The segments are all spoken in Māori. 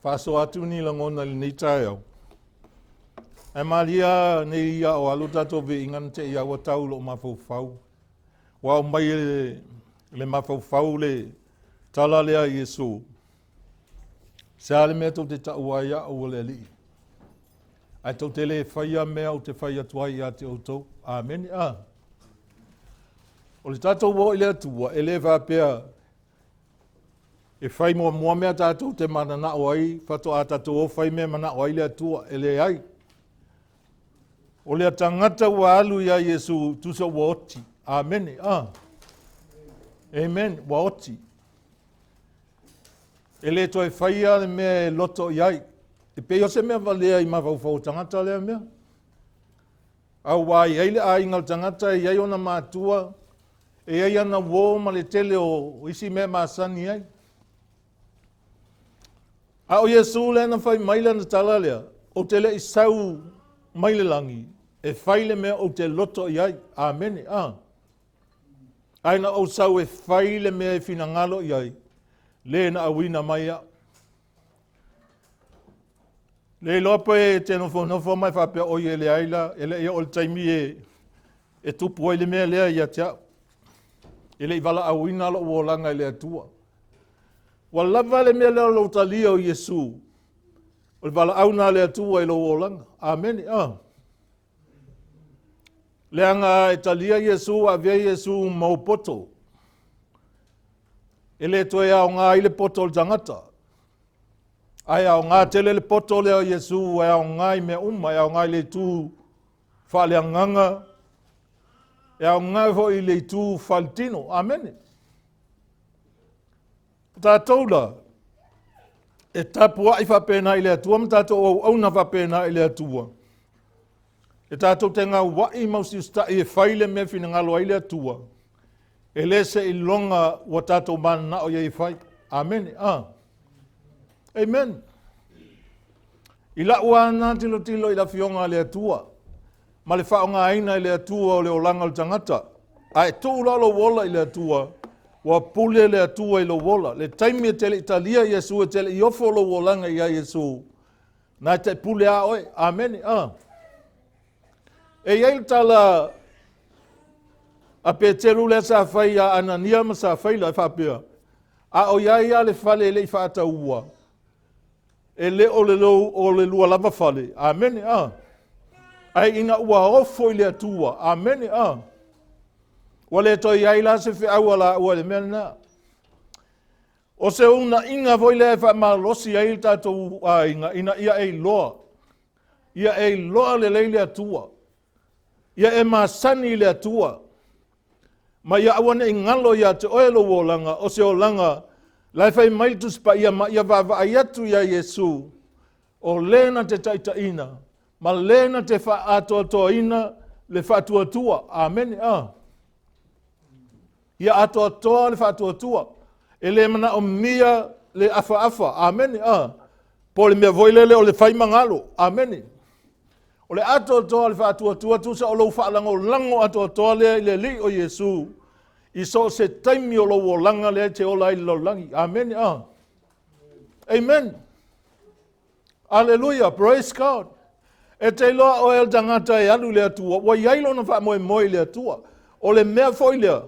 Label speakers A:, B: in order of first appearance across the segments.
A: Faso atu ni langona ni tayo. E malia ni ia o aluta to vi ingan te ia wa tau lo mafau. Wa mai le mafau le tala le a Iesu. Sale me to te tau ia o le Alii. Ai to tele faia mea o te faia tuai a te auto. Amen. O le tatou wo ile atua, ele va pea. E fai mua mea tatou te manana o ai, fato a tatou o fai mea mana o ai le atua, ele ai. O le tangata wa alu ia Iesu tusa wa oti. Amen. Amen. Wa oti. Ele toi faia le mea loto iai. E pe se mea valea i mawau tangata lea mea. Au wai eile a ingal tangata iai ona mātua. E ai ana wō ma le tele o isi mea māsani ai. A o Iesu le na fai maile na tala lea. O tele i sau maile langi. E faile mea o te loto iai. Amen. Aina o sau e faile mea e fina ngalo iai. Le na awina mai a. Le lope e te nofo mai whapea o ie le aila. Ele ia o le taimi e tupu o le mea lea ia tia. Ele i wala awina lo o langa le atua. Wa lava le mea lea lo talia o Iesu. O le wala auna le atua e lo o langa. Amen. Le anga e talia Iesu a vea Iesu maupoto. Ele toe au ngā i le poto le tangata. Ai au ngā tele le poto le o Iesu, ai au ngā i mea ai au ngā i le tū whale anganga, ai au ngā i le tū faltino. Amen. Tātou la, e tapua i whapena i le atua, ma tātou au na whapena i le atua. E tātou te ngā wai mausi usta i e whaile mea whina ngalo i le atua. E le se i longa wa tātou mana o i whai. Amen. Amen. I la ua nā tilo i la fionga le atua. Ma le whao ngā aina i le atua o le olanga le tangata. Ai tū lalo wola i le atua. Wa pule le atua i lo wola. Le taimi e tele Italia Iesu e tele i ofo lo wolanga i a Iesu. Nā te pule a oe. Amen. E iei tala a Peteru le sa fai a Anania ma sa fai la whapea. A o iai a le fale le i whaata ua. E le o le lua lava fale. Amen. Ai ina ua ofo i le atua. Amen. Wa le toi iai la se whiau ala ua le mena. O se una inga voi le faamalosi ai tatou inga ina ia ei loa. Ia ei loa le leile atua. Ia e masani le atua. Ma ia awane i ngalo ia te oelo o langa, o se o langa, lai fai maitus pa ia ma ia vava aiatu ia Iesu, o lena te taitaina, ma lena te wha atoa le wha tua. Amen. Ia atoa le wha tua. E le mana o mia le afa. Amen. Po le mea voilele o le whai mangalo. Amen. O le atoa le wha tua tusa o lau whaalango lango atoa le li o Iesu. I so se taimi o lau o langa le te ola i lo langi. Amen. Amen. Hallelujah. Praise God. E te loa o el tangata e alu le atua. Wa iailo na FAAMOEMOE le atua. O le mea foilea.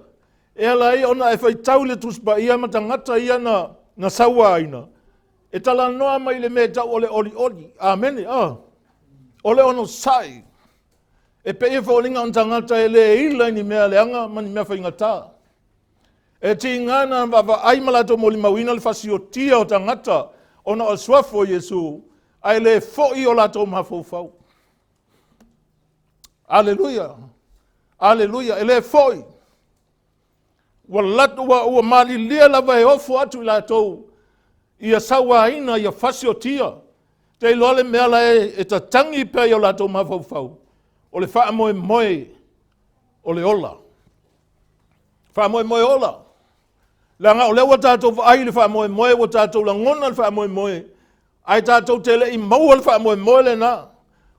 A: E ala i ona e whai tau le tuspa ia ma tangata ia na sawa aina. E tala noa mai le mea tau o le oli. Amen. O le ono sai. E pe e whaolinga on tangata e le ila ni mea leanga mani mea whaingata. E ti ngana wawa aimalato mo limawina le fasio tia o tangata ona o swafo Iesu. Ai le foi o lato mafaufau. Aleluia. Aleluia. E le foi. Wa lato wa ua mali lia lava e ofu atu i lato. Ia sawa ina ia fasio tia. Te iloale mea la e ta tangi pe i o lato mafaufau. O le FAAMOEMOE o le ola. FAAMOEMOE ola. Langa o le wa tātou ai le FAAMOEMOE wa tātou la ngona le FAAMOEMOE. Ai tātou tele i maua le FAAMOEMOE le na.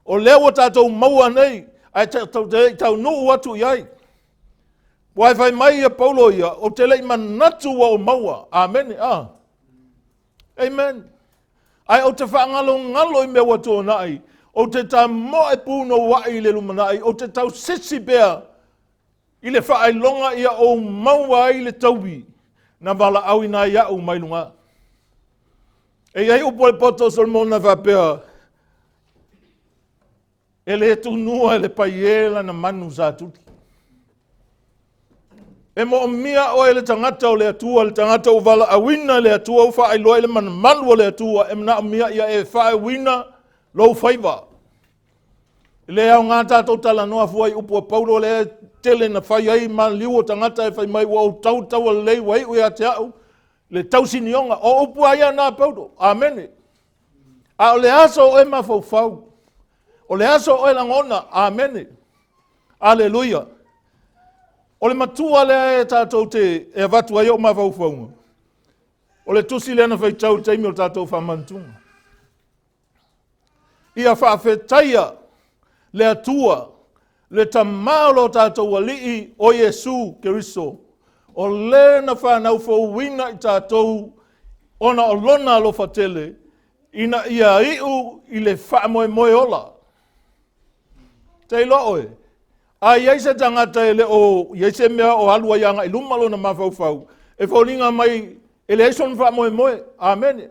A: O le wa tātou maua nei. Ai tātou tele i tau nuu watu iai. Wai fai mai ia paulo ia, o tele manatu wa o maua. Amen. Amen. Ai o te whaangalo i mea watu o nai, o te ta moe puno wai le lumanai, o te tau sisi bea, i le whaelonga ia o maua i le taubi, na wala au ina ia o mailunga. E ai upo e poto solmona whapea, e le tu nua e le paiela na manu sa tuti. E mo mia o le tangata o le atua, le tangata o wala awina le atua, o wha loa le manu o le atua, e mna mia ia e wha awina lo whaiva. Le au ngā tātou tala noa fuai upo paulo le tele na whai ai ma liu o tangata e whai mai wa o tau lei wai ui a te au, le tausinionga, o upo aia nā paulo. Amen. A o le aso o e mawhau. O le aso o e langona. Amen. Aleluia. O le matua le e tātou te e watu ai o mawhauwhaunga. O le tusi le ana Faitau teimi o tātou whamantunga. Ia faafetaia le Atua, le Tamā lo tātou Alii o Iesu Keriso. O le na faanaufoina i tātou ona o lona alofa tele, ina ia iu i le FAAMOEMOE ola. Te ilo oe. A Iesu tangata ele o Iesu mea o halua yanga i lumalo na mawhauwhau. E whaulinga mai ele eison FAAMOEMOE. Amen.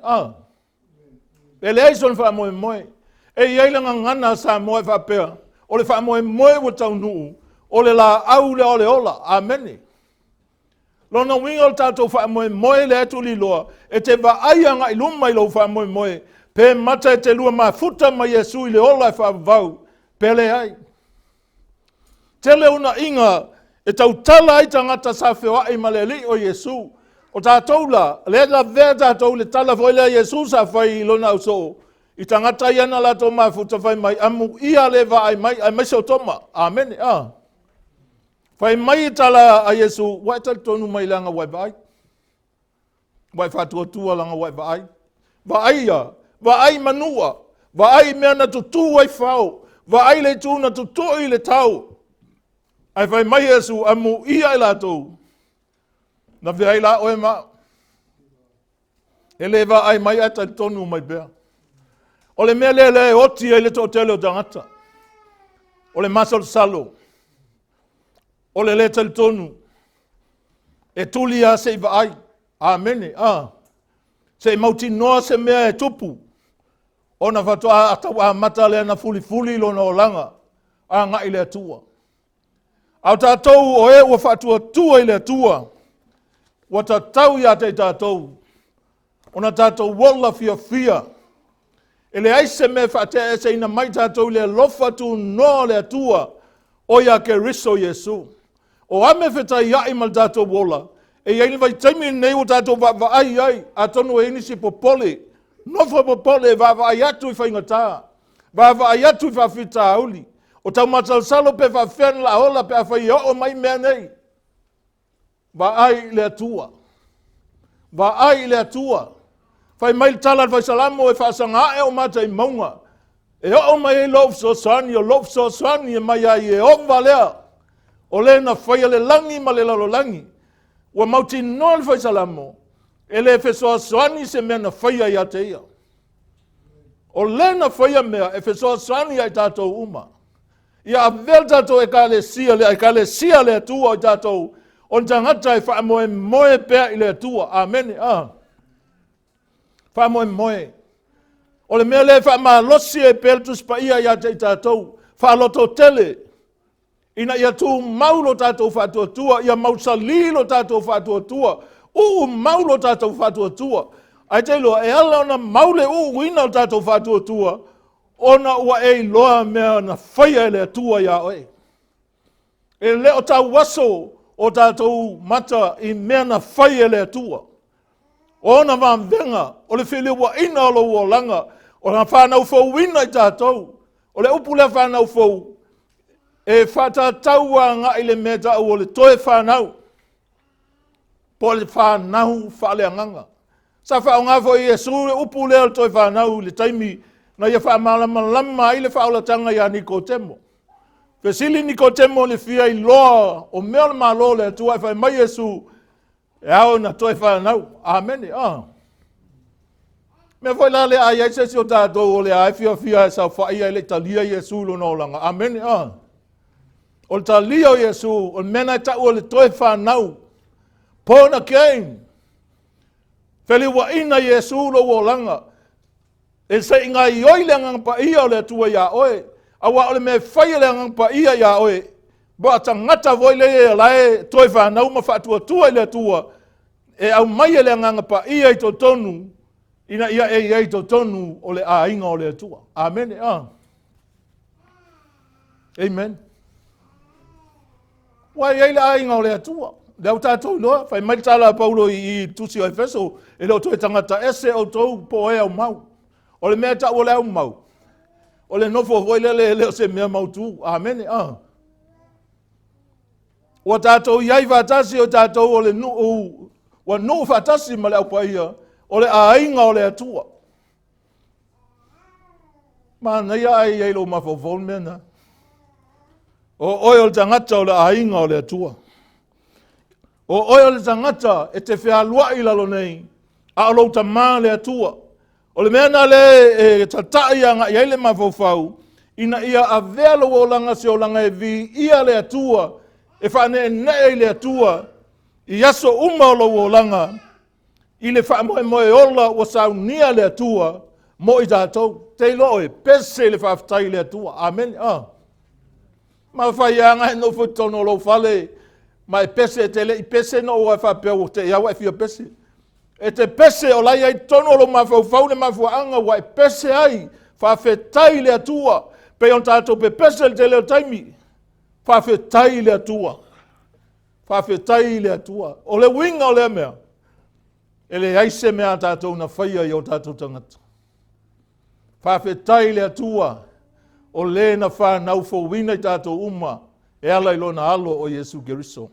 A: Ele eison FAAMOEMOE. E iailanga ngana sa moe whapea. O le FAAMOEMOE wa tau nuu. O le la au le ole ola. Amen. Lona winga o tātou FAAMOEMOE le etu li loa. E te vaaianga i luma i lo FAAMOEMOE. Pe mata e te lua mafuta ma Iesu i le ola e whaavau. Pele ai. Tele una inga e tau tala ai tangata sa whewai ai maleli o Iesu. O tātou la, le vea tātou le tala foile a Iesu sa whai i lona uso. I tangata iana la tō mafuta whai mai amu ia le va ai mai, ai mese o toma. Amen. Whai mai tala a Iesu, wai tal tonu mai langa wai vai. Wai whatua tua langa wai vai. Vai ia, vai manua, vai mea na tutu wai whao, vai le tu na tutu i le tau. Ai whai mai Iesu amu ia i latou. Na vea i la oe ma. E le va ai mai ata tonu mai bea. O le mea le oti e le tō tele o tangata. O le masol salo. O le tele tonu. E tuli a se i va ai. Amene. Se mauti noa se mea e tupu. O na whatoa atawa mata le na fuli lo na o langa. A ngai le atua. Au tātou o e ua whatua tua i le atua. Wa tātou ia te tātou. O na tātou wala fia. E le aise me whatea e se ina mai tātou le alofa tu no le atua. O ia Keriso Iesu. O ame whetai iai mal tātou wala. E iai vai taimi nei o tātou vai ai. A tonu e inisi popole. Nofo popole vai atu i whaingatā. Vai atu i whawhita auli. O tau matalsalo pe whawhen la ola pe a whai o mai mea nei. Vai le atua. Vai le atua. Whai mai talat vai salamo e whaasanga e o mata i maunga. E o mai e lof so sani e mai ai e o valea. O le na whai le langi ma le lalo langi. Wa mauti nol vai salamo. E le fesoa soani se mea na whai ai a te ia. O le na whai a mea e fesoa soani ai tātou uma. Ia vel tātou e ka le sia le atua o tātou. On tangata e FAAMOEMOE pea i le atua. Amen. FAAMOEMOE. O le mea le faamalosi e peltus pa ia ia te tātou. Whaaloto tele. Ina ia tu maulo tātou whatua tua. Ia mausalilo tātou whatua tua. Maulo tātou whatua tua. Ai te loa e ala ona maule wina o tātou whatua tua. Ona ua e loa mea na whaia le atua ia oe. E leo tau waso o tātou mata i mea na whaia le atua. Ona wamvenga, o le while ua ina o lo ua langa, o na whanaufouina i tātou. O le upule whanaufou, e whatatau a ngā i le mea tau o le toe whanau. Po le whanau whale anganga. Sa whao ngā fo i Iesu le upule o le toe whanau le taimi na ia whaamalama i le whaolatanga i a Nikodemo. Pesili Nikodemo le fia I loa o mea le malo le atua fai mai Iesu e ao na toi whanau. Amen. Me foi la le ai se si o tātou o le ai fia e sa whai ai le talia Iesu lo no langa. Amen. O le talia o Iesu o le mena ta o le toi whanau. Pona kein. Feli wa ina Iesu lo o langa. E se inga I oi le ngang pa ia o le atua ia oe. Awa ole me whai le ngang pa ia ia oe. Ba tangata voi le e lae toi whanau ma whatua tua le atua. E au mai le ngang pa ia I to tonu. Ina ia e to tonu o le a inga o le atua. Amen. Amen. Wai e le a inga o le atua. Leo tātou loa. Whai mai tala Paulo I Tusi Faitau. E leo toi tangata ese o tou po e au mau. O le mea ta o le au mau. O le nofo voi leo se mea mautu. Amen. O tātou iai whatasi o tātou o le nuu. O nuu whatasi ma le au paia. O le ainga o le atua. Ma ia ai ei lo mafofol mena. O oi o le tangata o le ainga o le atua. O oi o le tangata e te whea lua I lalo nei. A o lo Tamā le atua. O le mena le e tatai anga I ele mafofau. Ina ia a velo o langa se o langa e vi ia le atua. E whane nei le atua. I aso uma o lo o langa. I le FAAMOEMOE ola o saunia le atua. Mo I tātou. Te lo e pese le faafetaia le atua. Amen. Ma whai anga e no futono lo fale. Ma e pese tele. I pese no o e whapeo te iawa e fia pese. E te pese o lai ai tono lo mawhau le mawhuanga wa e pese ai faafetaia le atua. Pe on tātou pe pese le tele o taimi. Faafetaia le atua. Faafetaia le atua. O le winga o le mea. Ele aise mea tātou na whaia I o tātou tangata. Faafetaia le atua. O le na fanaufouina I tātou uma. E ala I lona alo o Iesu Keriso.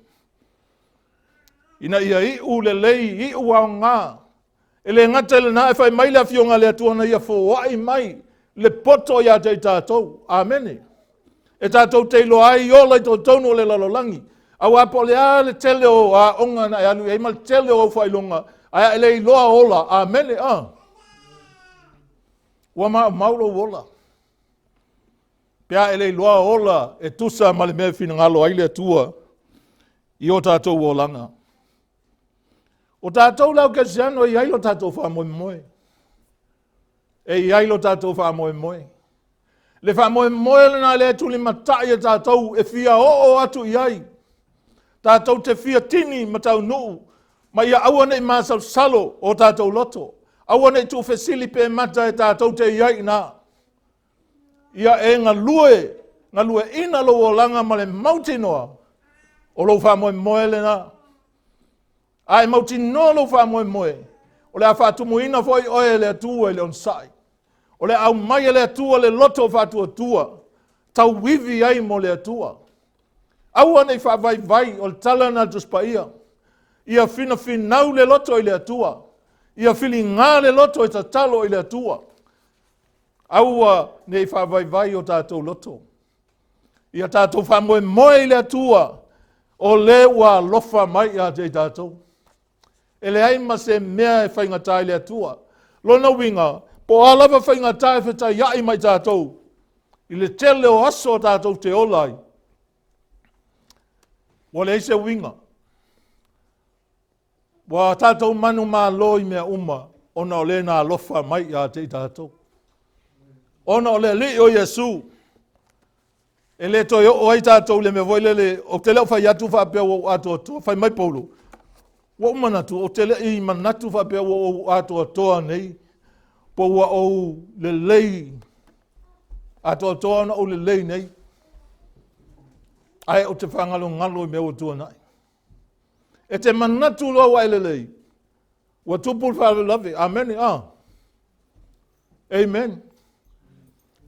A: Ina ia I le lei, I au ngā. E le ngata le na e whai mai le fionga le atua na ia fōwai mai. Le poto ia te tātou. Amen. E tātou te ilo ai ola I tō tono le lalolangi. Au apo le a le tele o a onga na e anu. E mal tele o whailonga. Aia ele I loa ola. Amen. Ua maulo ola. Pea ele I loa ola. E tusa ma le mea fina ngalo ai le atua. I o tātou o langa. O tātou lau ke siano I ailo tātou FAAMOEMOE. E I ailo tātou FAAMOEMOE. Le FAAMOEMOE le na le tuli matai e tātou e fia o atu I ai. Tātou te fia tini matau nuu. Ma ia awane I māsau salo o tātou loto. Awane tu fesili pe mata e tātou te iai na. Ia e ngā lue ina lo o langa ma le mautinoa. O lo FAAMOEMOE le na. Ai mautinoa lo FAAMOEMOE. O le a whaatumuina foi oe le atua le onsai. O le au mai le atua le loto whaatua tua. Tau wivi ai mo le atua. Awane I whaavai o le talana tuspaia. Ia fina finau le loto I le atua. Ia fili ngā le loto I tatalo I le atua. Aua ne I whaavai o tātou loto. Ia tātou FAAMOEMOE I le atua. O le ua alofa mai a te tātou. E le aima se mea e whaingatai le atua. Lona winga, po alawa whaingatai faafetaia I mai tātou. I le tele o aso tātou te olai. Wa le eise winga. Wa tātou manu mā loi mea uma. Ona o le nā alofa mai a te tātou. Ona o le li o Iesu. E le toi o ai tātou le me voilele. O te leo whai atu whapea o ato atua. Whai mai Paulo. Wa manatu o tele I manatu whapea o ato atoa nei. Po wa o le lei. Ato atoa na o le lei nei. Ai o te whangalo ngalo I mea o tua nai. E te manatu loa wa ele lei. Wa tupul whare lave. Amen. Amen.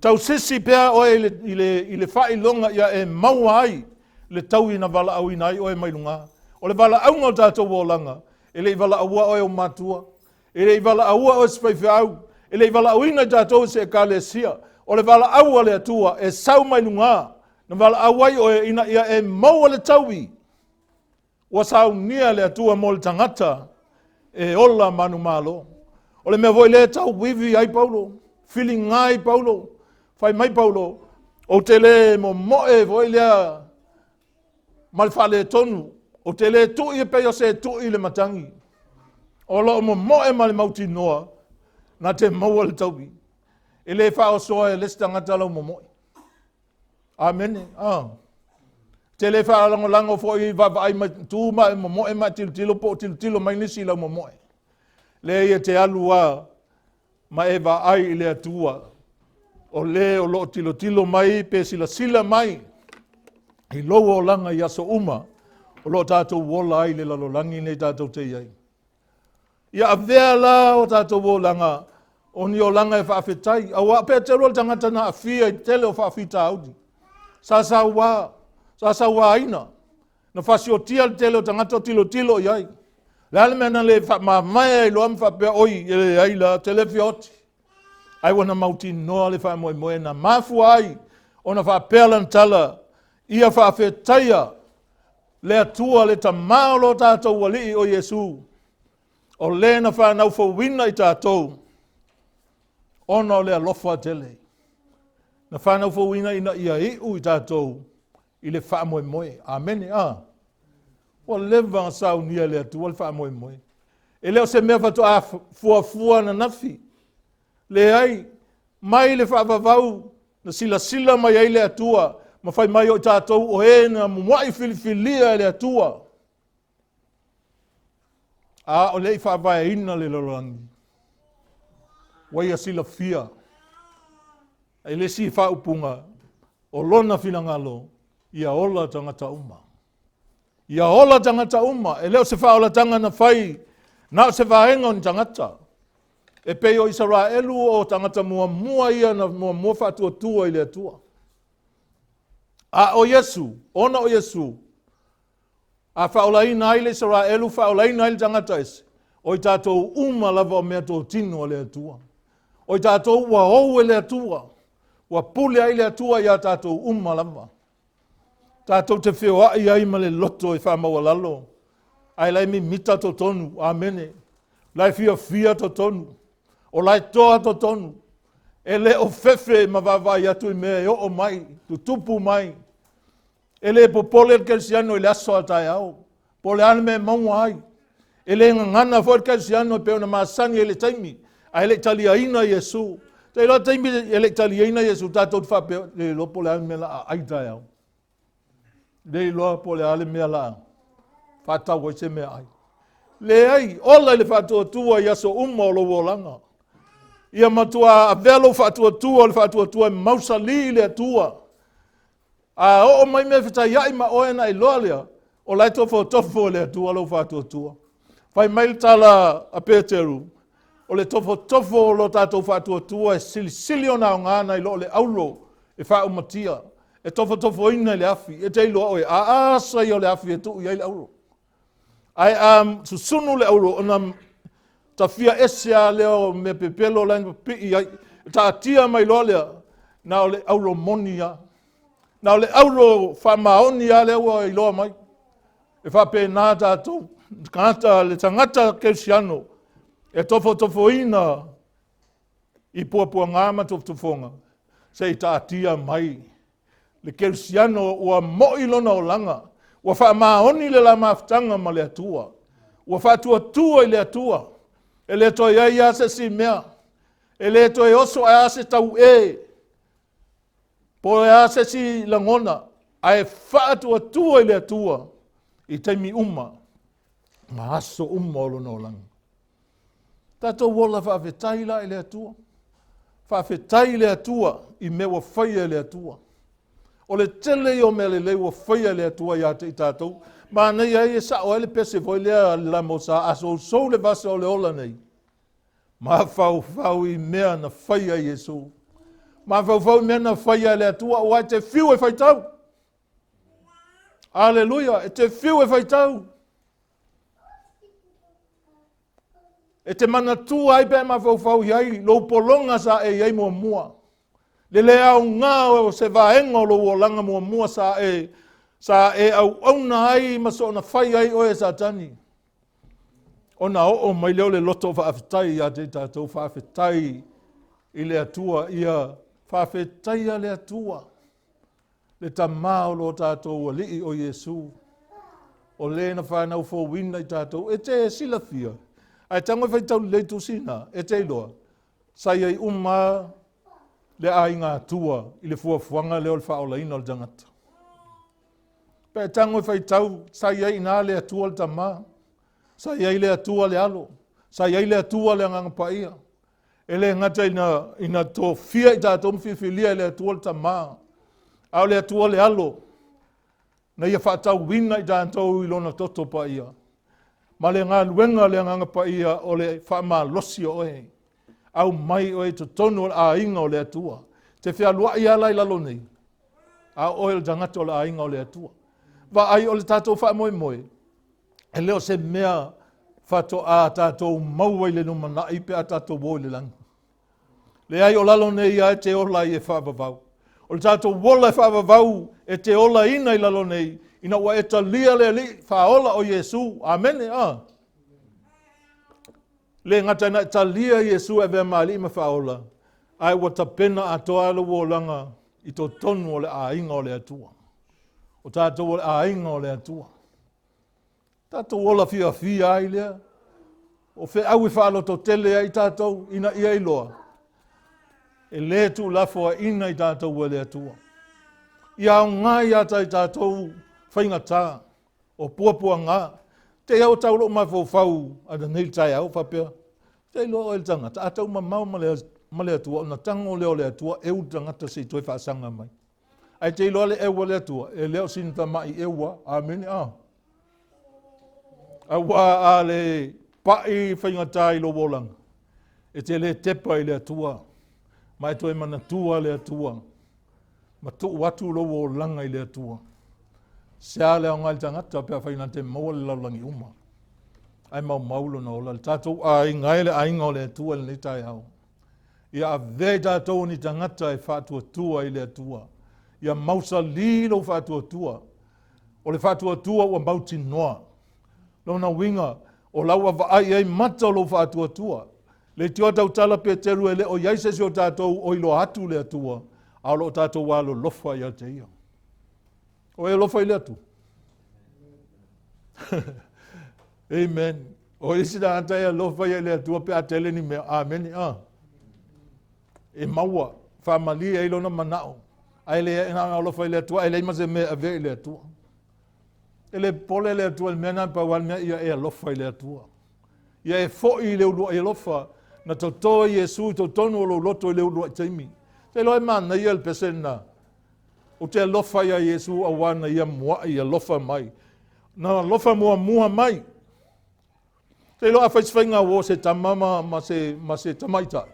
A: Tau sisi pea o I le whai longa ia e maua ai. Le tau ina wala au ina ai o e mailunga. O le wala au ngau tātou o langa. E le wala aua o e o matua. E le wala aua o e spaiwhau. E le wala au ina tātou se e kālesia. O le wala aua le atua e sau mailunga. Na wala awai o ina ia e maua le taui. Wa sau nia le atua mo le tangata e ola manu malo. O le mea voi le tau wivi ai Paulo. Fili ngai Paulo. Fai mai Paulo. O tele mo moe voi lea malfale tonu. O tele tui e peo se tui le matangi. O lo mo moe male mauti noa. Na te maua le taubi. E le wha o soa e lesta ngata lau mo moe. Amen. Te le wha lango lango fo i vava ai ma tu ma mo moe ma tilo po tilo mai nisi lau mo moe. Le ia te alua ma e va ai i le atua. O le o lo tilo mai pe sila mai. I loa o langa i aso uma. O lo tātou wola ai le lalolangi nei tātou te iai. Ia avea la o tātou wo langa. O ni o langa e faafetai. A wa Peteru al tangata na afia i tele o faafita audi. Sa wa aina. Na fasi o tia le tele o tangata o tilo iai. Le ale mena le maia i loa mwhapea oi i le ai la tele fioti. Ai wana mauti noa le FAAMOEMOE na mafu ai. O na whapea lan tala. Ia faafetaia. Le atua le Tamā lo tātou wali o Iesu. O le na fanaufouina i tatou. Ona o le alofa tele. Na fanaufouina ina ia iu i tatou. I le FAAMOEMOE. Amen. O leva sau nia le atua le FAAMOEMOE. E leo se mea fatu a fua na nafi. Le ai. Mai le whaavavau. Na sila mai ai le atua. Ma fai mai o tātou o e na mwai filifilia le atua. O lei whaavaya ina le lorangi. Wai a sila fia. E le si whaupunga. O lona finangalo. Ia ola tangata uma. Ia ola tangata uma. E leo se whaola tanga na whai. Na se whaenga ni tangata. E peo Israelu o tangata mua ia na mua whatua tua i le atua. O Iesu, ona o Iesu. A whaolaina ai le Israelu, whaolaina ai le tangata ese. O i tātou uma lava o mea tō tino le atua. O i tātou ua hou le atua. Ua pule ai le atua ia tātou uma lava. Tātou te whio ai ai ma le loto i whamaua lalo. Ai lai mi mita to tonu, amene. Lai fia to tonu. O lai toa to tonu. E le o fefe ma vavai atu i mea o mai, tu tupu mai. E le popole el kelsiano i le aso atai au. Pole ane me maunga ai. E le ngana fo el kelsiano pe ona masani e le taimi. A ele taliaina Iesu. Te ilo taimi ele taliaina Iesu tatou whape le lo pole ane me la ai tai au. Le ilo pole ane me la whatau o se me ai. Le ai, ola le whatua tua i aso uma o lo wolanga. Ia matua a velo fatua tua le fatua tua mausa li le tua. O mai me fita iai ma oena i loalia. O lai tofo le tua lo fatua tua. Fai mai tala a Peteru. O le tofo lo tatou fatua tua e sili ona o ngana i lo le aulo e wha umatia. E tofo ina le afi. E te ilo oe a asa i o le afi e tu i le aulo. Ai susunu le aulo ona ta fia esia leo me pepelo la pi ta tia mai lolea na ole auro monia na ole auro fa maonia leo i lo mai e fa pe nata to kanta le tangata kelsiano e tofo ina i puapua ngama tofonga sei ta tia mai le kelsiano ua moilona o langa ua fa maoni le la maftanga ma le atua ua fa tua i le atua. E le toi ai ase si mea. E le toi oso ai ase tau e. Po e ase si langona. Ai whaatua tua i le atua. I teimi uma. Ma aso uma olo no lang. Tato wola faafetai la i le atua. Faafetai le atua. I mewa whaia le atua. O le tele i o me le lewa whaia le atua i ate i tatou. Ma nei ai e sa o ele pese foi lea la mosa aso sou le vasa o le ola nei. Ma fau i mea na whaia Iesu. Ma fau i mea na whaia le atua o ai te fiu e Faitau. Aleluia, e te fiu e Faitau. E te mana tu ai pe ma fau i ai, lo polonga sa e iai mua. Le au ngā o se vaenga o lo langa mua sa e au na ai maso na whai ai o e sa tani. O na o mai leo le loto faafetai a te tatou faafetai i le atua ia faafetaia le atua. Le Tamā o lo tatou Alii o Iesu. O le na fanaufouina i tatou e te silafia. Ai tango Faitau le tusina e te iloa. Sai ai le ai ngā atua i le fuafuanga leo le whaolaina o le tangata. Pe tango Faitau sai ai nā le atua le Tamā. Sai ai le atua le alo. Sai ai le atua le angangapaia. E le ngata ina tō fia i tātou mwhiwhilia le atua le Tamā. Au le atua le alo. Na ia whaatau wina i tātou i lona toto paia. Ma le ngā luenga le angangapaia o le faamalosi o e. Au mai o e to tonu a inga o le atua. Te whia lua i ala i lalo nei. A oe le tangata o le a inga o le atua. Va ai o le tātou FAAMOEMOE. E leo se mea whato a tātou maua i le numana i pe a tātou woi le langi. Le ai o lalo nei a te ola i e whaavavau. O le tātou wola e whaavavau e te ola ina i lalo nei. Ina ua e talia le li whaola o Iesu. Amene a. Le ngata ina e talia Iesu e vea maali ima whaola. Ai wa tapena a toa le wolanga i to tonu o le a inga o le atua. O tātou o le a inga o le atua. Tātou ola fia ai lea. O fe au i whaalo to tele ai tātou ina ia iloa. E le tu lafoa ina i tātou le atua. Ia au ngai ata i tātou whaingata o puapua ngā. Te au tau lo mai fau ana nei tai au whapea. Te ilo o il tangata. Atau mamau ma le atua. Na tango leo le atua e u tangata si toi whaasanga mai. Ai te ilo le ewa le atua. E leo sinta mai ewa. Amen. Awa a le pai whaingata i lo wolanga. E te le tepa i le atua. Mai toi mana tua le atua. Ma tu watu lo wolanga i le atua. Sea leo ngai tangata pia whaina te maua le laulangi uma. Ai maulo na ola. Tātou a ingai le ainga o le atua le tai au. Ia a vei tātou ni tangata e whatua tua i le atua. Ia mausa lilo whatua tua. O le whatua tua ua mauti noa. Lona winga o laua vaai ai mata o lo whatua tua. Le tua tau tala Peteru e le o iaise si o tātou o ilo atu le atua. A lo tātou walo lofa ia te ia. O e lofa i le atu. Amen. O isi da anta ia lofa ia le atua pe a tele ni mea. Amen. E maua. Whamali e ilona manao. Ai le ina lofa i le atua. Ai le ima se mea ave i le atua. E le pole le atua. Le mea na pa wal mea ia e lofa i le atua. Ia e fo i le ulua i lofa. Na tautoa Iesu to tonu o lo loto i le ulua i teimi. Te loe mana ia le pesena. O te alofa ia Iesu awana ia mua ia lofa mai. Na lofa mua mai. Te loa whaiswhainga o se tamama ma se tamaita.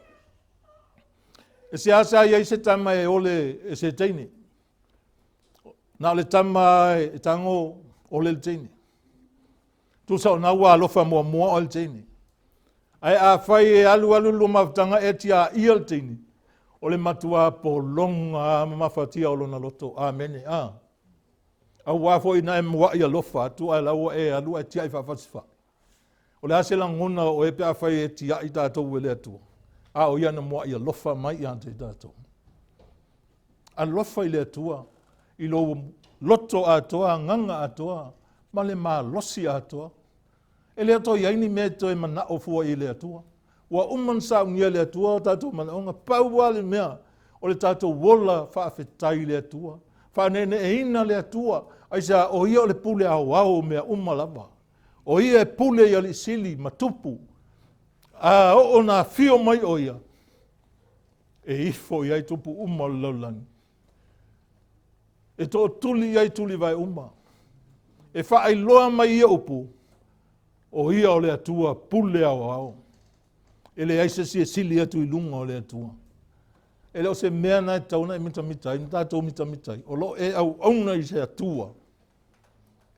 A: E se asa ia i se tama e ole e se teine. Na le tama e tango ole le teine. Tu sa o na ua alofa mua o le teine. Ai a whai e alu luma tanga e tia ia le teine. O le matua po longa mawhatia o lona loto. Amen. A wafo ina e mua ia lofa. Tu ai lau e alu e tia i whawhasifa. O le ase langona o e pia whai e tia i tātou wele atua. A o ia na mua ia lofa mai i ante i tātou. A lofa i le atua. I lo loto atoa, nganga atoa. Ma le maa losi atoa. E le ato iaini me to e mana o fua i le atua. Wa uman sa ungia le atua o tātou manaonga paua le mea o le tātou wola faafetai le atua. Whanene e ina le atua. Aisa o ia o le pule au mea umalava. O ia e pule ia le sili matupu. A o na fio mai o ia. E ifo ia i tupu uma laulangi. E to tuli ia i tuli vai uma. E wha loa mai ia upu. O ia o le atua pule au. E le aise si e sili atu i lunga o le atua. E leo se mea nai tauna e mitamitai, ni tātou mitamitai. O lo e au auna i se atua.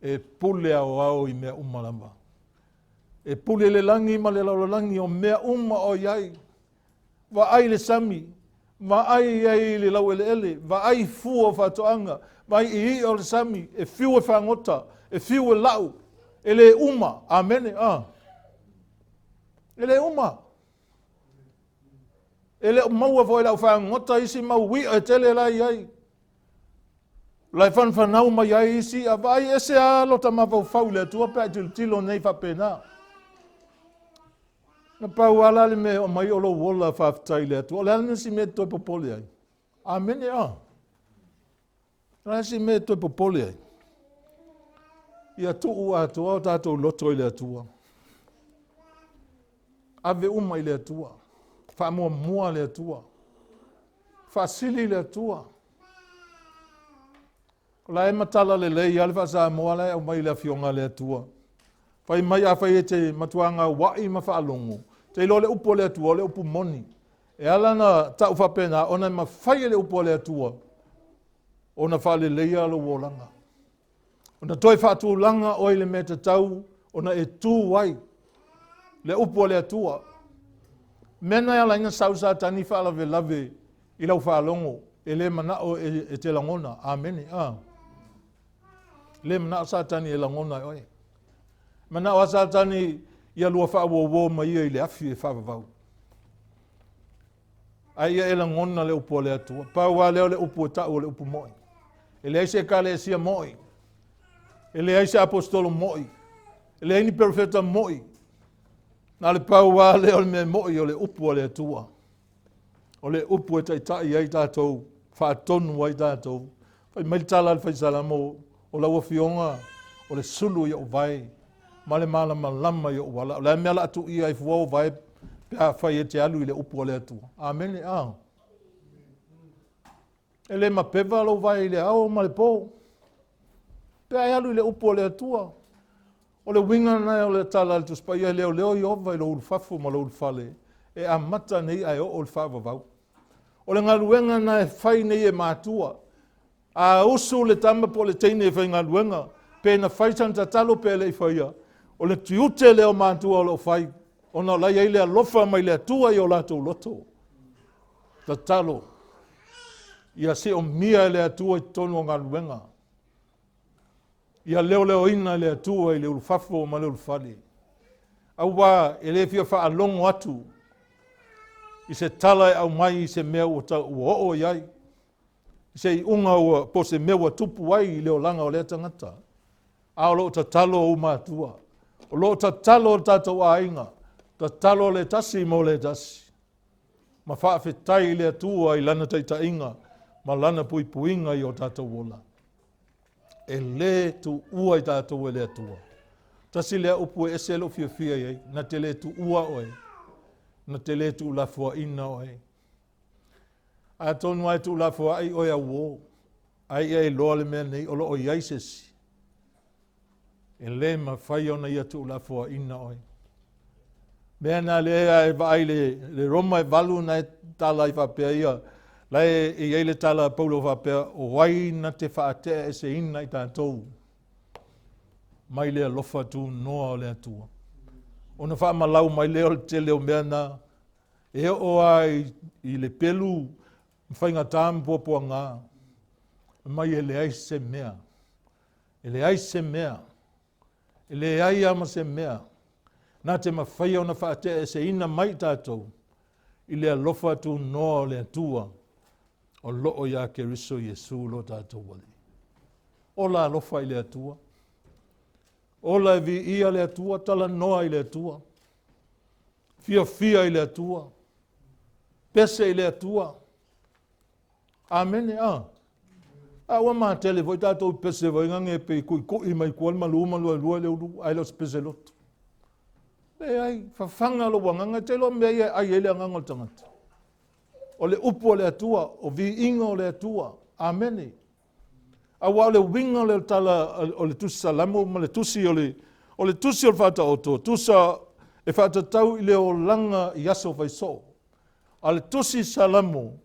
A: E pule au i mea umalama. E pule le langi ma le laulangi o mea uma o iai. Wa ai le sami. ma ai le lau ele, ma ai fua whatoanga, ma i o le sami, e fiu e whangota, e fiu e lau, e le uma, amene, e le uma. E le maua foi lau whangota isi mau wia e tele lai ai. Lai whanau mai ai isi, a vai ese a lota mawau whau le tua pia tilo nei whapena. Na pau ala le me o mai o lo wola faafetaia le tua, le alme si me toi popole ai. Amene La si me toi popole ai. Ia tuu atua o tatou loto i le atua. Ave uma i le atua. Faamoemoe le atua. Faasili le atua. La e matala le lei ale faasamoa le au mai le afionga le atua. Fai mai a fai e te matuanga wai ma faalongo. Te ilo le upo le atua, le upo moni. E ala na tau whapena, ona ma fai le upo le atua. Ona whale leia lo wolanga. Ona toi whatu langa oi le me te tau, ona e tū wai. Le upo le atua. Mena ala inga sausa tani whala ve lave i lau whalongo. E le manao e te langona. Amene. Le manao satani e langona oi. Manao satani ia lua whaawo ma ia i le afi e whaavavau. Ai ia e langona le upo le atua. Paua leo le upo tau le upo moi. E le aise ka le sia moi. E le aise apostolo moi. E le aini perfeta moi. Na le paua leo le me moi o le upo le atua. O le upo e taitai ai tātou. Whaatonu ai tātou. Whai maitala le whaisalamo. O la wafionga. O le sulu i o vai. Male mala malama i o wala. O le mea atu ia i fuau vai. Pea whai e te alu i le upo le atua. Amene E le mapeva lo vai i le ao ma le pō. Pea e alu i le upo le atua. O le winga nai o le tala le tuspai e leo leo i ova i lo ulfafu ma lo ulfale. E amata nei ai o ulfavavau. O le ngaluenga nai whai nei e mātua. A usu le tama po le teine e whai ngaluenga. Pe na whaitan tatalo pe le i whaia. O le tiute leo mātua o le whai. O na lai le alofa mai le atua i o lato loto. Tatalo. Ia se o mia le atua i tonu o ngaluenga. Ia leo ina le atua i le ulfafo ma le ulfali. Aua e le fia wha alongo atu. I se tala e au mai i se mea o ta uo iai. I se i unga ua po se mea ua tupu ai i leo langa o le tangata. A o lo ta talo o mātua. O lo ta talo o tatou a inga. Ta talo le tasi mo le tasi. Ma faafetaia i le atua i lana taita inga. Ma lana pui puinga i o tatou wola. E le tu ua i tatou e le atua. Tasi lea upu e ese lo fia fia iei. Na te le tu ua oe. Na te le tu lafua ina oe. A tonu ai tu lafua ai oe a uo. Ai e loa le mea nei o lo o iaisesi. E le ma fai ona ia tu lafua ina oe. Mea na lea e vai le roma e valu na e tala i whapea ia. Lai e eile tala paulo whapea o wai na te whaatea e se ina i tātou. Mai lea lofa tu noa o lea tua. O na whaamalau mai leo te leo mea na. E o ai i le pelu mwhainga tāmu pōpua ngā. Mai e le ai se mea. E le ai se mea. E le ai ama se mea. Nā te mawhai o na whaatea e se ina mai tātou. I lea lofa tu noa o lea tua. O loo ia Keriso Iesu lo tātou wali. O la lofa i lea tua. O la vi ia lea tua, tala noa i lea tua. Fia i lea tua. Pese i lea tua. Amene Awa maa tele voi tātou pese voi ngange pe kui mai kual maluma lua leu lu ai los pese lotu. E ai, whawhanga lo wanganga te lo mea ai ele anganga o tangata. O le upu o le atua, o vi inga o le atua. Amene. Awa o le winga o le tala, o le tusi salamu, ma le tusi o le tusi o le whata oto. Tusa e whata tau i le o langa i aso whaiso. A le tusi salamu,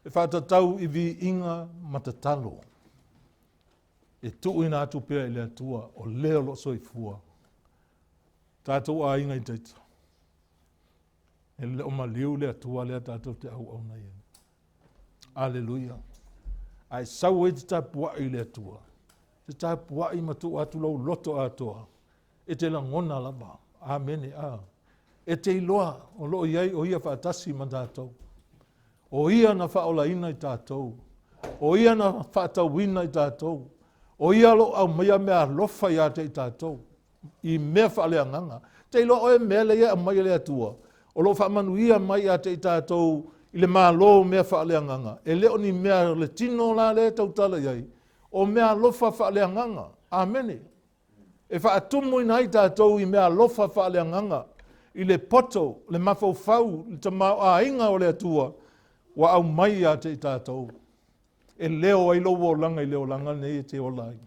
A: e whata tau i vi inga matatalo. E tuu ina atu pea i le atua, o leo lo soifua. Tātou a inga i teita. E le o maliu le atua lea tātou te au au na iena. Aleluia. Ai sau e te tapua i le atua. Te tapua i matu atu lau loto atoa. E te langona lava. Amene a. E te iloa o loo iai o ia whaatasi ma tātou. O ia na whaolaina i tātou. O ia na whaatauina i tātou. O ia lo au mea mea lofa ia te i tātou. I mea whaaleanganga. Te iloa oe mea le ia mai le atua. O lo whaamanuia mai ia te i tātou. I le mālo mea whaaleanganga. E leo ni mea le tino la le tautala iai. O mea lofa whaaleanganga. Amene. E whaatumu ina i tātou i mea lofa whaaleanganga. I le poto, le mafaufau, le tamā a inga o le atua. Wa au mai ia te i tātou. E leo ai lo langa i leo langa nei te olai.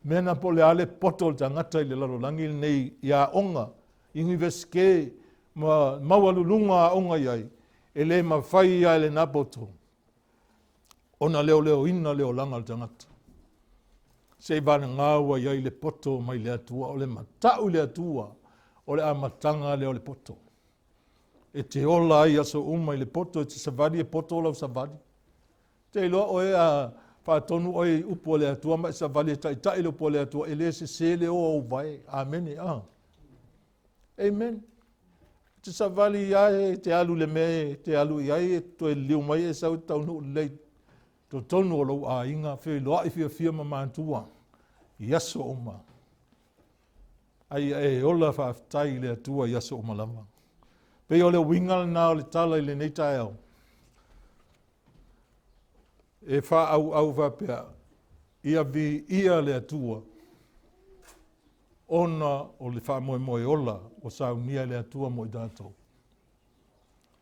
A: Mena po le ale poto le tangata i le laro langi nei ia onga. Ingi veske ma mawalulunga a onga iai. E le mawhai ia le napoto. Ona leo ina leo langa le tangata. Se vana ngawa iai le poto mai le atua. O le matau le atua. O le amatanga leo le poto. E te ola ai aso uma i le poto. E te savadi e poto lau savadi. Te iloa oe a whaatonu oe upo le atua. Ma savadi e tai le upo le atua. E le se le o au vai. Amen. Amen. Te savali iai te alu le me. Te alu iai e to e liu mai e sau taunu lei. To tonu o lau a inga. Whio iloa i fia ma mantua. Iaso oma. Ai e ola faafetai le atua iaso oma lama. Pe o le wingal na o le tala i le nei tae au. E wha au whapea. Ia vi ia le atua. Ona o le FAAMOEMOE ola o saunia le atua mo i datou.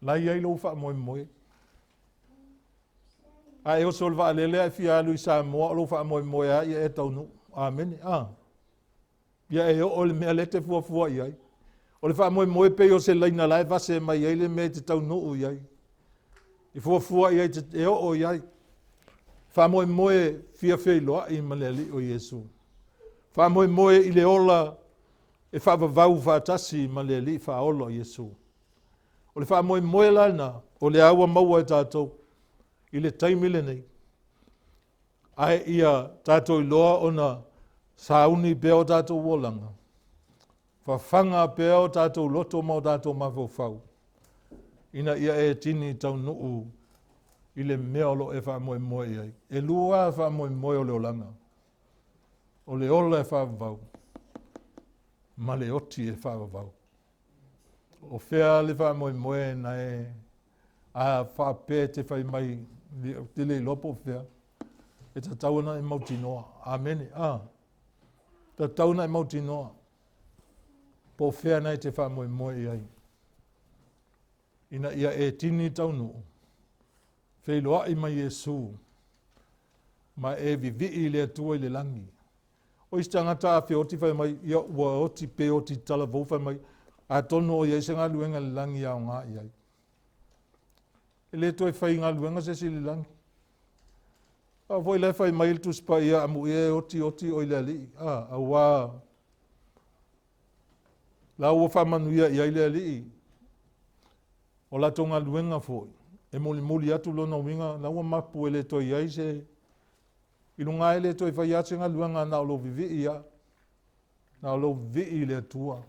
A: Lai ai lo FAAMOEMOE. A e oso le vaalele ai fia alu i Samoa o lo FAAMOEMOE a ia e taunu. Amen. Ia e o le mea lete fuafua iai. O le FAAMOEMOE pe o se laina lai vase mai iai le mea te taunu iai. I fuafua iai te e o iai. FAAMOEMOE fia feiloa i maleli o Iesu. FAAMOEMOE i le ola e whaavavau whaatasi maleli whaolo Iesu. O le FAAMOEMOE lana o le aua maua e tātou i le taimile nei. Ai ia tātou i loa ona sauni pea o tātou wolanga. Whawhanga pea o tātou loto ma o tātou mawhau. Ina ia e tini tau nuu i le mea o lo e FAAMOEMOE ai. E lua e FAAMOEMOE o le olanga. O le ola e whaavavau. Ma le oti e whaavavau. O whea le FAAMOEMOE na e a whaapea te whai mai te le lopo whea. E ta tauna e mauti noa. Amen. Ta tauna e mauti noa. Po whea nei te FAAMOEMOE ai. Ina ia e tini taunu. Wheiloa i mai Iesu. Ma e vivi le atua i le langi. O isi tangata a whioti whai mai. Ia ua oti pe oti tala vau whai mai. A tono o iei se ngā luenga le langi au ngā iai. E le toi whai ngā luenga se si le langi. A voi le whai mai tu spa ia amu e oti o i le ali. A wā. La ua whamanuia i le ali. O la tonga luenga foi. E muli atu lona winga. La ua mapu e le toi iai se. Ilunga e le toi whai ati ngā luenga na o lo vivi ia. Na o lo vivi le atua.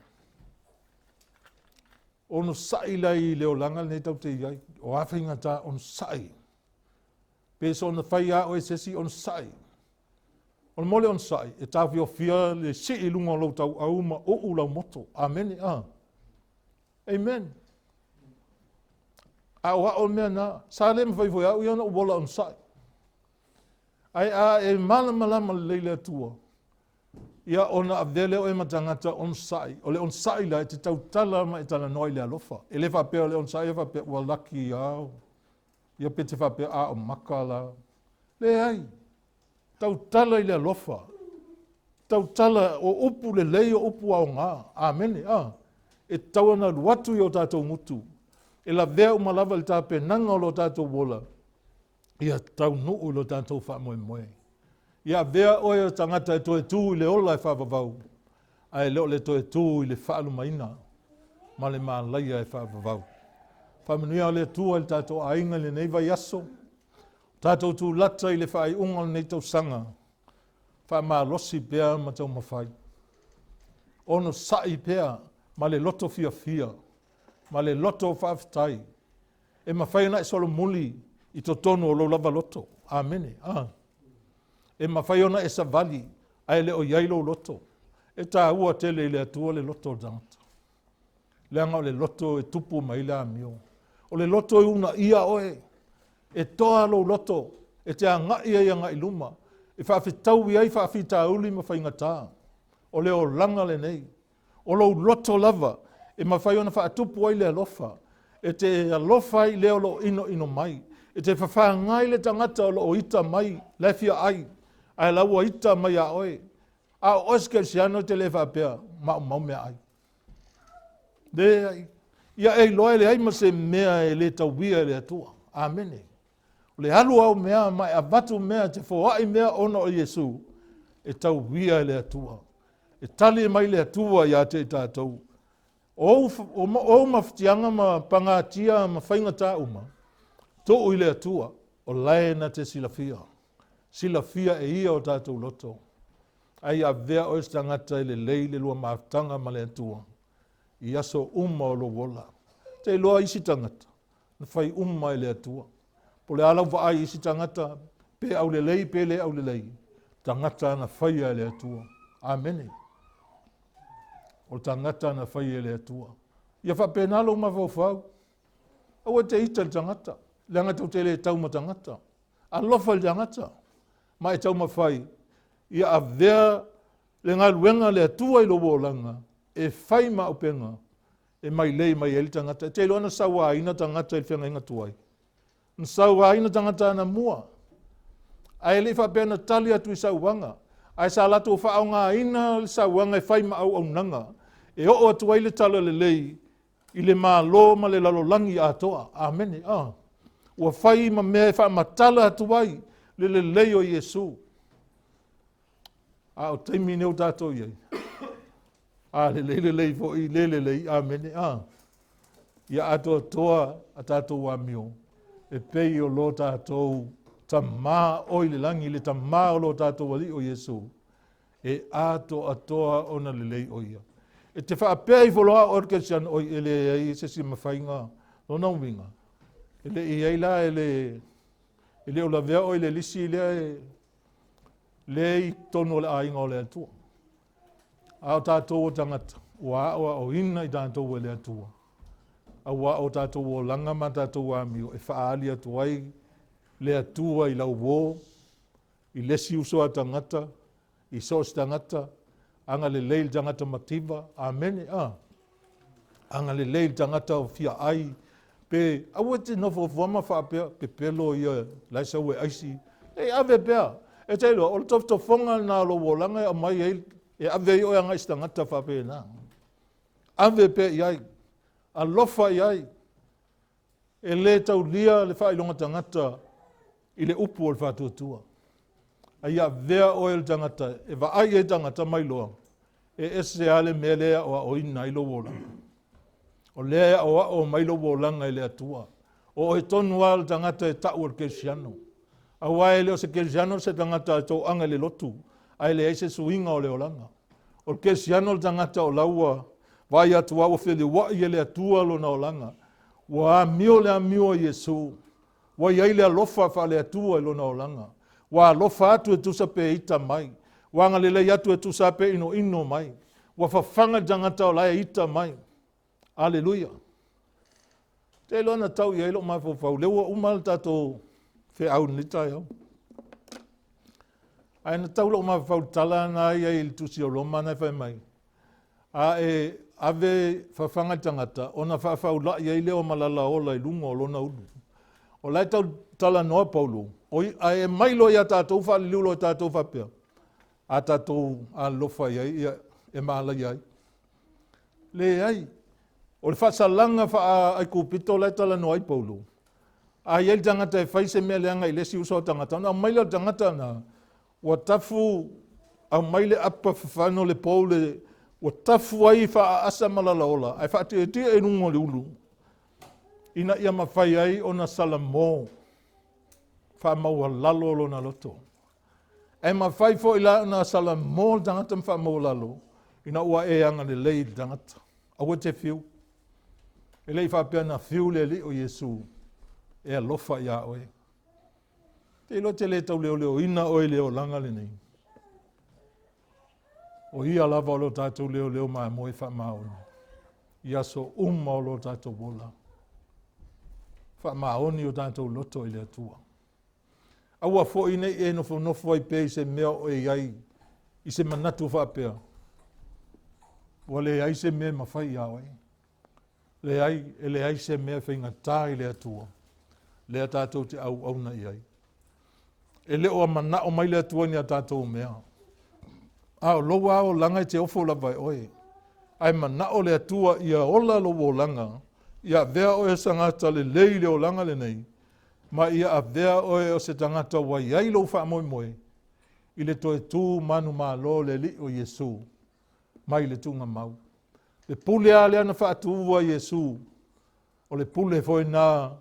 A: Ono sai lai leo langa nei tau te iai. O awhinga ta on sai. Peso ona whai a o e sesi on sai. On mole on sai. E ta whio fia le si ilunga lo tau au ma o ulau moto. Amen. Amen. A oa o mea na. Sa le mwhai foi au iana o wola on sai. Ai a e malama leile atua. Ia ona avele o e matangata on sai. O le on sai la e te tau tala ma e tala noi le alofa. E le whapea o le on sai e whapea ua laki au. Ia pe te whapea a o makala. Le ai. Tau tala i le alofa. Tau tala o upu le lei o upu au ngā. Amene. E tau ana ruatu i o tātou mutu. E la vea umalava le tāpe nanga o lo tātou wola. Ia tau nuu lo tātou FAAMOEMOE. Ia vea oe o tangata e toe tū i le ola e whaavavau. Ai leo le toe tū i le whaalumaina. Ma le maa laia e whaavavau. Whamanuia le tua i tātou ainga le neiva yaso. Tatou tu lata i le whaai unga nei tau sanga. Faamalosi pea ma tau mawhai. Ono sai pea ma le loto fia fia. Ma le loto faafetai. E mawhai na e solo muli i to tono o lo lava loto. Amene. E mawhai ona e savali ai le o yailo loto. E tā ua tele i le atua le loto o tangata. Leanga o le loto e tupu mai le amio. O le loto e una ia oe. E toa lo loto. E te angai e angai luma. E faafetau i ai faafetauli ma whaingatā. O le o langa le nei. O lo loto lava. E mawhai ona faatupu ai le alofa. E te alofa i leo lo ino mai. E te whawhangai le tangata o lo o ita mai. Lefia ai. Ai laua ita mai a oe. A oske siano te le whapea. Mau mea ai. De ai. Ia ei loe le ai ma se mea e le tauwia le atua. Amene. Le halu au mea mai a batu mea te whaai mea ono o Iesu. E tauwia le atua. E tali mai le atua ia te tatou. O maftianga ma pangatia ma whaingata uma. To ui le atua. O lae na te silafia. Silafia e ia o tatou loto. Ai a vea o istangata i le lei le lua maftanga ma le atua. I aso o lo wola. Te loa isi tangata. Na whai i le atua. Po le alau wa ai isi tangata. Pe au le lei, pe le au le lei. Tangata na whai le atua. Amene. O tangata na whai le atua. Ia whapenalo ma whau. Awa te ita le tangata. Le angata o te le tau ma tangata. Alofa le tangata. Ma e tau ma whai. Ia a vea le ngā luenga le atua i lo wolanga. E whai ma upenga. E mai lei mai eli tangata. Te loana sawa ina tangata i whianga inga tuai. Sawa ina tangata na mua. Ai le whapena tali atu i sauwanga. Ai sa lato whao ngā ina le sauwanga e whai ma au nanga. E o atu ai le tala le lei. I le mā lo ma le lalolangi atoa. Amene. Ua whai ma mea e wha matala atu ai. Le lei o Iesu. O taimi neu tātou iai. Le lei fo i le lei. Amene. Ia ato toa a tātou amio. E pei o lo tātou Tamā o i le langi le Tamā o lo tātou ali o Iesu. E ato atoa ona le lei o ia. E te whaapea i wholoa o orkesian o i le ei se si mawhainga lona uminga. E le i ei la e le o la vea o i le lisi le i tono le ainga o le atua. A o tātou o tangata. Ua o ina i tātou o le atua. A ua o tātou o langa ma tātou amio. E whaali atu ai le atua i lau wō. I lesi uso a tangata. I sos tangata. Anga le leil tangata mativa. Amene. Anga le leil tangata o fia ai. Pe awa te nofo wama whaapea. Pe pelo ia laisa ue aisi. E ave pea. E te loa. O le tofonga nā lo wolanga a mai eil. E ave i oia ngai stangata whaapea nā. Ave pea iai. Alofa iai. E le tau lia le whailonga tangata. I le upu o le whātuatua. Ai a vea o el tangata. E wa ai e tangata mai loa. E ese ale me lea o a oina i lo wolanga. O lea o mai lo wolanga i le atua. O e tonu al tangata e tau al kesiano. A wae leo se kesiano se tangata e tau anga le lotu. Ai le eise suinga o le olanga. O kesiano tangata o laua. Vai atua o fele wa i le atua lo na olanga. Wa mio le amio Iesu. Wa iai le alofa fa le atua lo na olanga. Wa alofa atu e tusa pe ita mai. Wa ngalele atu e tusa pe ino mai. Wa fafanga tangata o lae ita mai. Aleluia. Te lona tau iai lo mai fofau. Lewa umal tato fe au nita iau. Ai na tau lo mai fofau tala na iai il tusi o loma na fai mai. E ave fafanga tangata. Ona fafau la iai leo malala ola i lunga o lona ulu. O lai tau tala noa Paulo. A e mailo ia tātou whaaliulo tātou whapea. A tātou alofa iai, e maala iai. Le ai. O le whasalanga wha ai kupito lai tala noa i Paulo. A iai tangata e whaise mea leanga i lesi uso tangata. Na maila tangata na. Wa tafu a maile apa whano le Paule. Wa tafu ai wha asa malala ola. Ai wha te e nungo le ulu. Ina ia mawhai ai o na salamo. whaamaua lalo lona loto. E mawhai fo ila na sala mō tangata whaamaua lalo, ina ua e anga le lei tangata. Awa te whiu. E lei whapea na whiu le li o Iesu, e alofa ia oe. Te ilo te le tau leo ina oe leo langa le nei. O ia lava o lo tātou leo maa moe whaamaoni. Ia so o lo tātou wola. Whaamaoni o tātou loto i le atua. Aua fo i nei e nofo ai pe i se mea o e iai, i se manatu whapea. Wa le ai se mea mawhai ia oe. Le ai se mea whainga tā i le atua. Le tātou te au na i ai. E leo a mana o mai le atua ni a tātou mea. Ao loa o langa i te ofo la vai oe. Ai mana o le atua ia ola lo o langa. Ia vea oe sangata le lei le o langa le nei. Ma ia a vea oe o se tangata wai ai lo FAAMOEMOE. I le toe tū manu maa lo le li o Iesu. Mai le tunga mau. Le pule a le ana whaatu a Iesu. O le pule foi nā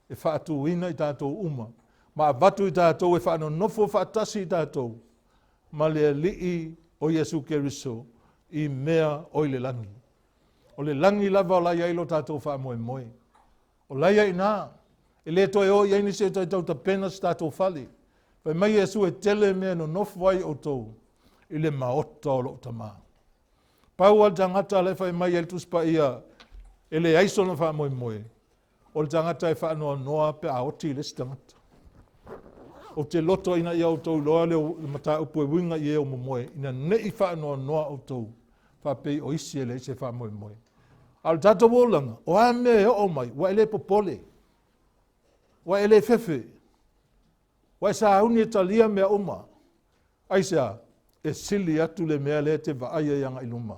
A: e faafetaia i tātou uma. Ma vatu i tātou e whaano nofo whaatasi i tātou. Ma le lii o Iesu Keriso i mea o le langi. O le langi lava o laia ilo tātou FAAMOEMOE. O laia i nā. E le toi o iaini se tau ta pena sa tātou whali. Pai mai Iesu e tele mea no nofo ai o tau. I le maota o lo Tamā. Pau al tangata le whai mai el tuspa ia. E le aiso na FAAMOEMOE. O le tangata e whaanoa noa pe a oti le tangata. O te loto ina ia o tau loa leo mata upu e winga i e o momoe. Ina nei whaanoa noa o tau. Whapei o isi e le se FAAMOEMOE. Al tata wolanga. O a me o mai. Wa ele popole. Wa ele fefe. Wa sa auni e talia mea uma. Aisea. E sili atu le mea le te vaaya yanga iluma.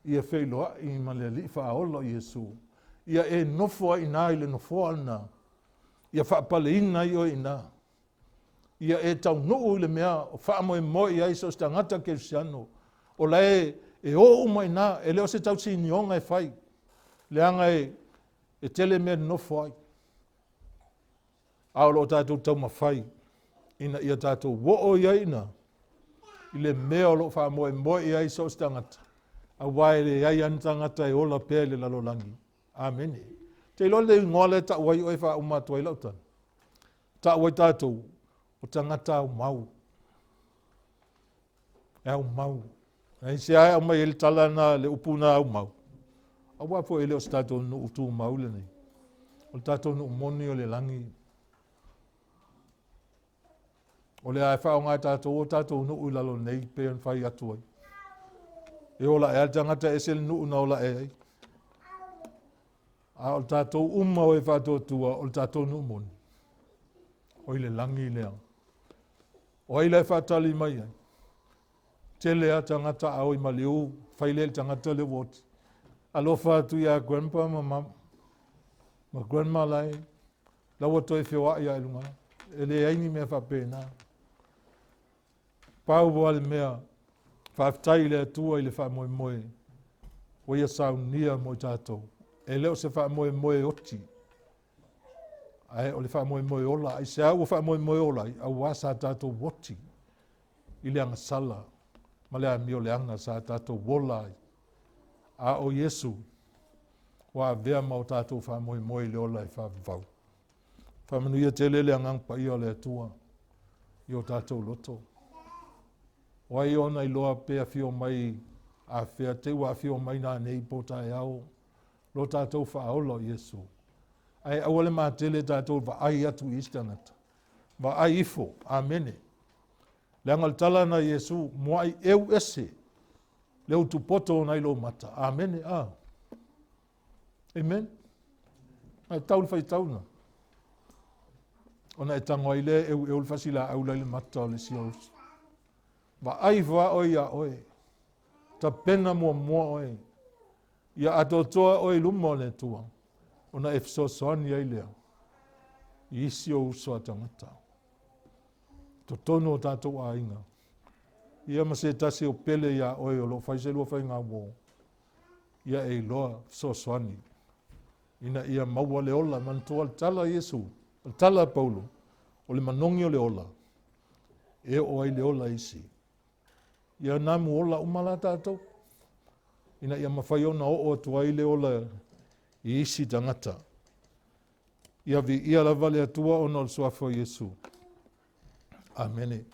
A: Ia whailoa i ma le li whaaolo Iesu. Ia e nofoa ina i le nofoa ana. Ia whaapale ina i o ina. Ia e tau nuu i le mea o FAAMOEMOE i aiso stangata Kerisiano. O lae e o uma ina e leo se tau si nionga e whai. Leanga e tele mea nofoa ai. Aolo o tātou tau mawhai. Ina ia tātou wo o ia ina. I le mea o lo FAAMOEMOE i aiso stangata. A wae le ai antangata e ola pēr le lalolangi. Amen. Te ilo le ngole ta wai o e wha umatua i lautan. Ta wai tātou o tangata au mau. E au mau. E se ai au mai ele talana le upuna au mau. A wapo ele o tātou nu utu mau le nei. O tātou nu moni o le langi. O le ai wha o ngai tātou o tātou nu ulalo nei pe an whai atu ai. E ola e tangata e sel nuu na ola e ai. A o tātou uma o e whātua tua o tātou nuu moni. O ile langi lea. O ile whātali mai ai. Tele a tangata au i maliu, whaile tangata le woti. Alofa atu ia grandpa ma mama. Ma grandma lai. Lawa toi whiwa ia ilunga. Ele aini mea whapena. Pau wale mea. Faafetaia le atua i le FAAMOEMOE. O ia saunia mo tātou. E leo se FAAMOEMOE oti. Ai o le FAAMOEMOE ola. Ai se au o FAAMOEMOE ola. Au wasa tātou woti. I le anga sala. Ma le amio le anga sa tātou wola. A o Iesu. Wa vea mau tātou FAAMOEMOE le ola i whaavau. Whamanuia tele le angangpa i o le atua. I o tātou loto. Wai ona i loa pea fio mai a fea te wa fio mai na nei pota e au. Lo tātou whaola Iesu. Ai awale maa tele tātou wa ai atu istanata. Wa ai ifo. Amene. Le angal tala na Iesu mua i eu ese. Leo tu poto na ilo mata. Amene. Amen. Ai taun fai tauna. Ona e tango ai le eu fasila au le mata o le sios. Wa ai wa oi a oi. Ta pena mua oi. Ia atotoa oi lumo le tua. Ona e fsosoni ai lea. Isi o uso atangata. Totono o tātou a inga. Ia ma se tasi o pele ia oi o lo whaiselua whai ngā wō. Ia e loa fsosoni. Ina ia maua le ola mantua tala Iesu. Tala Paulo. o le manongi o le ola. E o ai le ola isi. Ia namu ola umala tātou. Ina ia mawhai ona o atua i le ola i isi tangata. Ia vi ia lava le atua ona o le suafo Iesu. Amen.